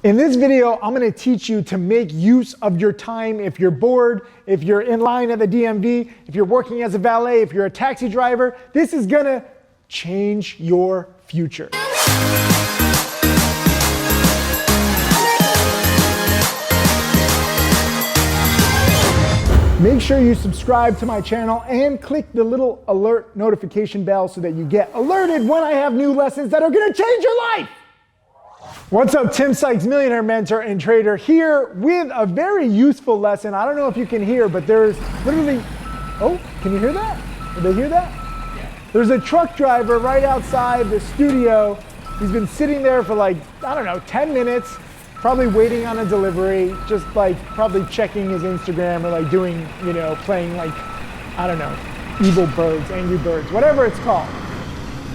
In this video, I'm gonna teach you to make use of your time if you're bored, if you're in line at the DMV, if you're working as a valet, if you're a taxi driver. This is gonna change your future. Make sure you subscribe to my channel and click the little alert notification bell so that you get alerted when I have new lessons that are gonna change your life. What's up, Tim Sykes, millionaire mentor and trader, here with a very useful lesson. I don't know if you can hear, but there's literally, oh, can you hear that? Did they hear that? Yeah. There's a truck driver right outside the studio. He's been sitting there for like, I don't know, 10 minutes, probably waiting on a delivery, just like probably checking his Instagram or like doing, you know, playing like, I don't know, evil birds, angry birds, whatever it's called.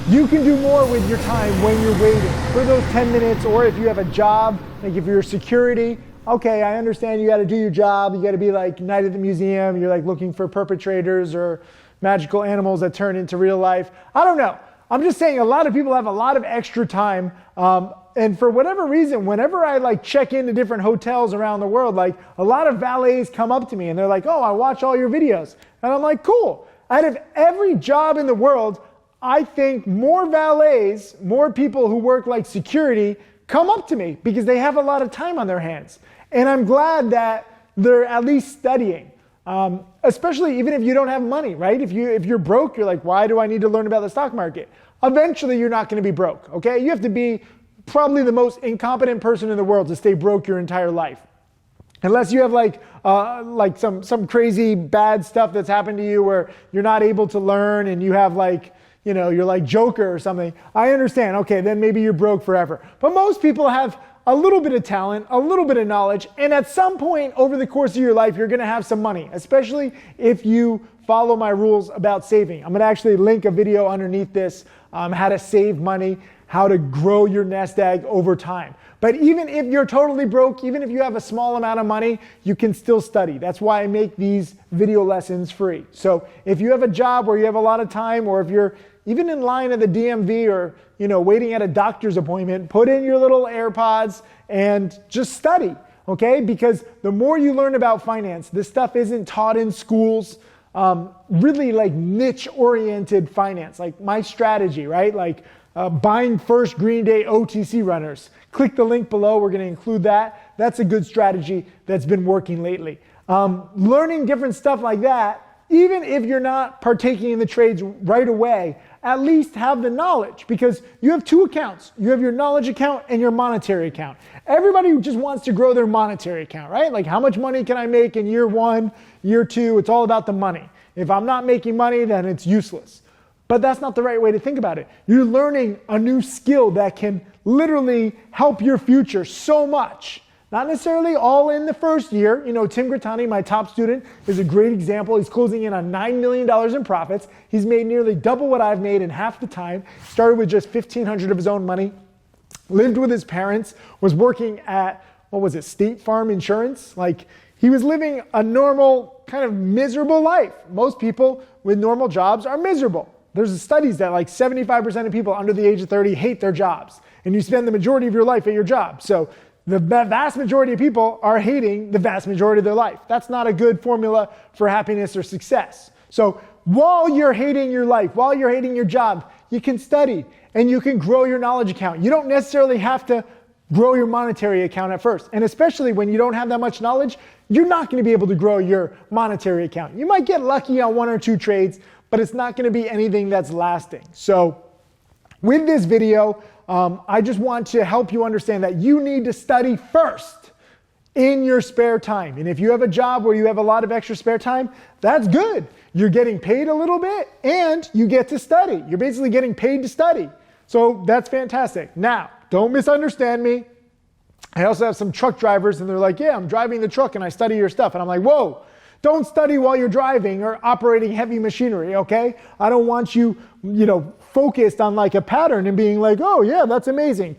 You can do more with your time when you're waiting for those 10 minutes, or if you have a job, like if you're security, okay, I understand you gotta do your job, you gotta be like night at the museum, you're like looking for perpetrators or magical animals that turn into real life. I don't know. I'm just saying a lot of people have a lot of extra time, and for whatever reason, whenever I like check into different hotels around the world, like a lot of valets come up to me and they're like, oh, I watch all your videos. And I'm like, cool. Out of every job in the world, I think more valets, more people who work like security come up to me because they have a lot of time on their hands. And I'm glad that they're at least studying, especially even if you don't have money, right? If you're broke, you're like, why do I need to learn about the stock market? Eventually, you're not going to be broke, okay? You have to be probably the most incompetent person in the world to stay broke your entire life. Unless you have like some crazy bad stuff that's happened to you where you're not able to learn and you have like, you know, you're like Joker or something. I understand, okay, then maybe you're broke forever. But most people have a little bit of talent, a little bit of knowledge, and at some point over the course of your life, you're gonna have some money, especially if you follow my rules about saving. I'm gonna actually link a video underneath this, how to save money, how to grow your nest egg over time. But even if you're totally broke, even if you have a small amount of money, you can still study. That's why I make these video lessons free. So if you have a job where you have a lot of time, or if you're even in line at the DMV or, you know, waiting at a doctor's appointment, put in your little AirPods and just study, okay? Because the more you learn about finance, this stuff isn't taught in schools, really like niche-oriented finance, like my strategy, right? Like buying first Green Day OTC runners. Click the link below, we're gonna include that. That's a good strategy that's been working lately. Learning different stuff like that, even if you're not partaking in the trades right away, at least have the knowledge, because you have two accounts. You have your knowledge account and your monetary account. Everybody just wants to grow their monetary account, right? Like how much money can I make in year one, year two? It's all about the money. If I'm not making money, then it's useless. But that's not the right way to think about it. You're learning a new skill that can literally help your future so much. Not necessarily all in the first year. You know, Tim Grittani, my top student, is a great example. He's closing in on $9 million in profits. He's made nearly double what I've made in half the time. Started with just $1,500 of his own money. Lived with his parents. Was working at, what was it, State Farm Insurance? Like, he was living a normal, kind of miserable life. Most people with normal jobs are miserable. There's studies that like 75% of people under the age of 30 hate their jobs. And you spend the majority of your life at your job. So the vast majority of people are hating the vast majority of their life. That's not a good formula for happiness or success. So while you're hating your life, while you're hating your job, you can study and you can grow your knowledge account. You don't necessarily have to grow your monetary account at first. And especially when you don't have that much knowledge, you're not going to be able to grow your monetary account. You might get lucky on one or two trades, but it's not going to be anything that's lasting. So with this video, I just want to help you understand that you need to study first in your spare time. And if you have a job where you have a lot of extra spare time, that's good. You're getting paid a little bit and you get to study. You're basically getting paid to study. So that's fantastic. Now, don't misunderstand me. I also have some truck drivers and they're like, yeah, I'm driving the truck and I study your stuff. And I'm like, whoa, don't study while you're driving or operating heavy machinery, okay? I don't want you, focused on like a pattern and being like, oh yeah, that's amazing.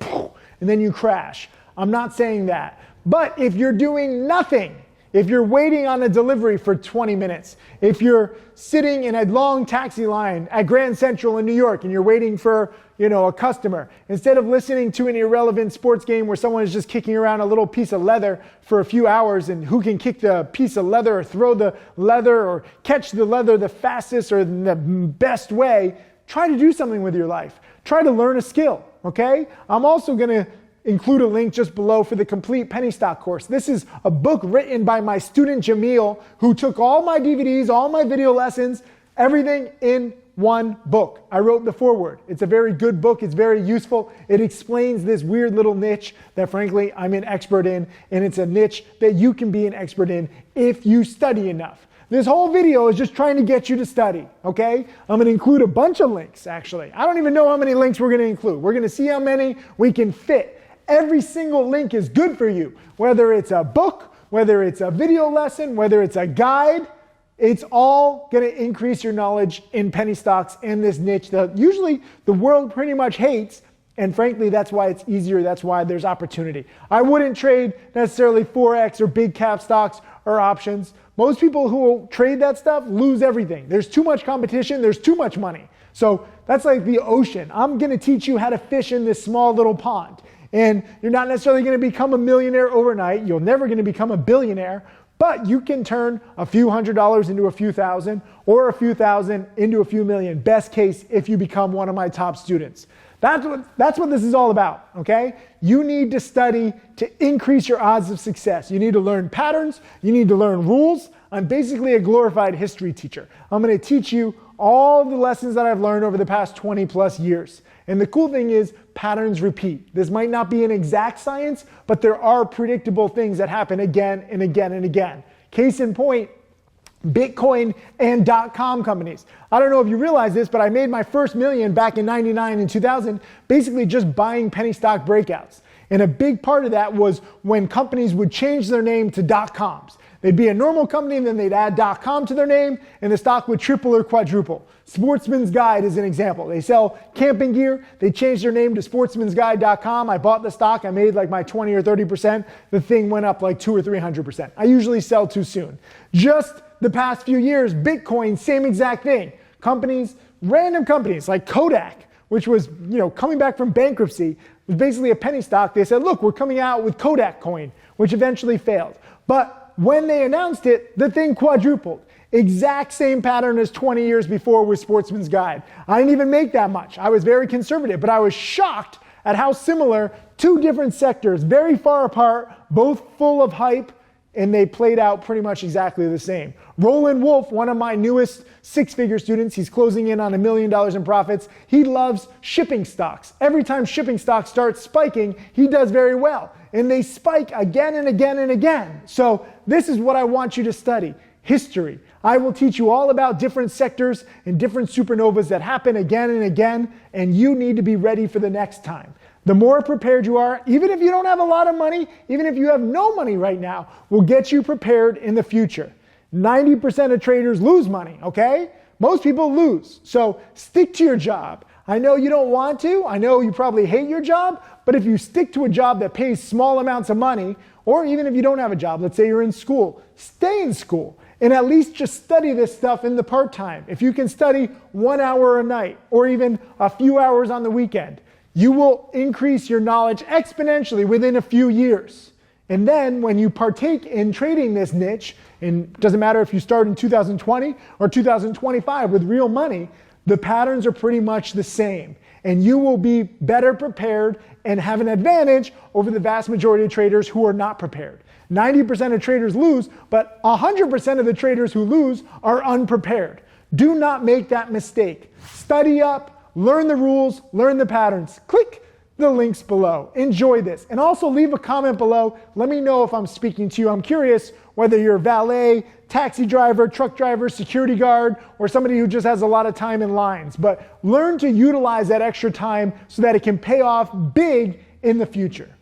And then you crash. I'm not saying that. But if you're doing nothing, if you're waiting on a delivery for 20 minutes, if you're sitting in a long taxi line at Grand Central in New York and you're waiting for, a customer. Instead of listening to an irrelevant sports game where someone is just kicking around a little piece of leather for a few hours and who can kick the piece of leather or throw the leather or catch the leather the fastest or the best way, try to do something with your life. Try to learn a skill, okay? I'm also going to include a link just below for the complete penny stock course. This is a book written by my student Jamil, who took all my DVDs, all my video lessons, everything in one book. I wrote the foreword. It's a very good book. It's very useful. It explains this weird little niche that frankly I'm an expert in, and it's a niche that you can be an expert in if you study enough. This whole video is just trying to get you to study, okay? I'm going to include a bunch of links, actually. I don't even know how many links we're going to include. We're going to see how many we can fit. Every single link is good for you, whether it's a book, whether it's a video lesson, whether it's a guide. It's all going to increase your knowledge in penny stocks and this niche that usually the world pretty much hates. And frankly, that's why it's easier. That's why there's opportunity. I wouldn't trade necessarily Forex or big cap stocks or options. Most people who trade that stuff lose everything. There's too much competition. There's too much money. So that's like the ocean. I'm going to teach you how to fish in this small little pond. And you're not necessarily going to become a millionaire overnight. You're never going to become a billionaire, but you can turn a few $100s into a few thousand or a few thousand into a few million. Best case if you become one of my top students. That's what this is all about, okay? You need to study to increase your odds of success. You need to learn patterns. You need to learn rules. I'm basically a glorified history teacher. I'm going to teach you all the lessons that I've learned over the past 20 plus years. And the cool thing is patterns repeat. This might not be an exact science, but there are predictable things that happen again and again and again. Case in point, Bitcoin and .com companies. I don't know if you realize this, but I made my first million back in 99 and 2000, basically just buying penny stock breakouts. And a big part of that was when companies would change their name to .coms. They'd be a normal company and then they'd add .com to their name and the stock would triple or quadruple. Sportsman's Guide is an example. They sell camping gear. They changed their name to sportsmansguide.com. I bought the stock. I made like my 20 or 30%. The thing went up like 200 or 300%. I usually sell too soon. Just the past few years, Bitcoin, same exact thing. Companies, random companies like Kodak, which was, coming back from bankruptcy, was basically a penny stock. They said, look, we're coming out with Kodak coin, which eventually failed. But when they announced it, the thing quadrupled. Exact same pattern as 20 years before with Sportsman's Guide. I didn't even make that much. I was very conservative, but I was shocked at how similar two different sectors, very far apart, both full of hype, and they played out pretty much exactly the same. Roland Wolf, one of my newest six-figure students, he's closing in on $1 million in profits. He loves shipping stocks. Every time shipping stocks start spiking, he does very well. And they spike again and again and again. So this is what I want you to study, history. I will teach you all about different sectors and different supernovas that happen again and again, and you need to be ready for the next time. The more prepared you are, even if you don't have a lot of money, even if you have no money right now, will get you prepared in the future. 90% of traders lose money, okay? Most people lose. So stick to your job. I know you don't want to. I know you probably hate your job, but if you stick to a job that pays small amounts of money, or even if you don't have a job, let's say you're in school, stay in school and at least just study this stuff in the part-time. If you can study 1 hour a night or even a few hours on the weekend, you will increase your knowledge exponentially within a few years. And then when you partake in trading this niche, and it doesn't matter if you start in 2020 or 2025 with real money, the patterns are pretty much the same. And you will be better prepared and have an advantage over the vast majority of traders who are not prepared. 90% of traders lose, but 100% of the traders who lose are unprepared. Do not make that mistake. Study up. Learn the rules, learn the patterns. Click the links below. Enjoy this. And also leave a comment below. Let me know if I'm speaking to you. I'm curious whether you're a valet, taxi driver, truck driver, security guard, or somebody who just has a lot of time in lines. But learn to utilize that extra time so that it can pay off big in the future.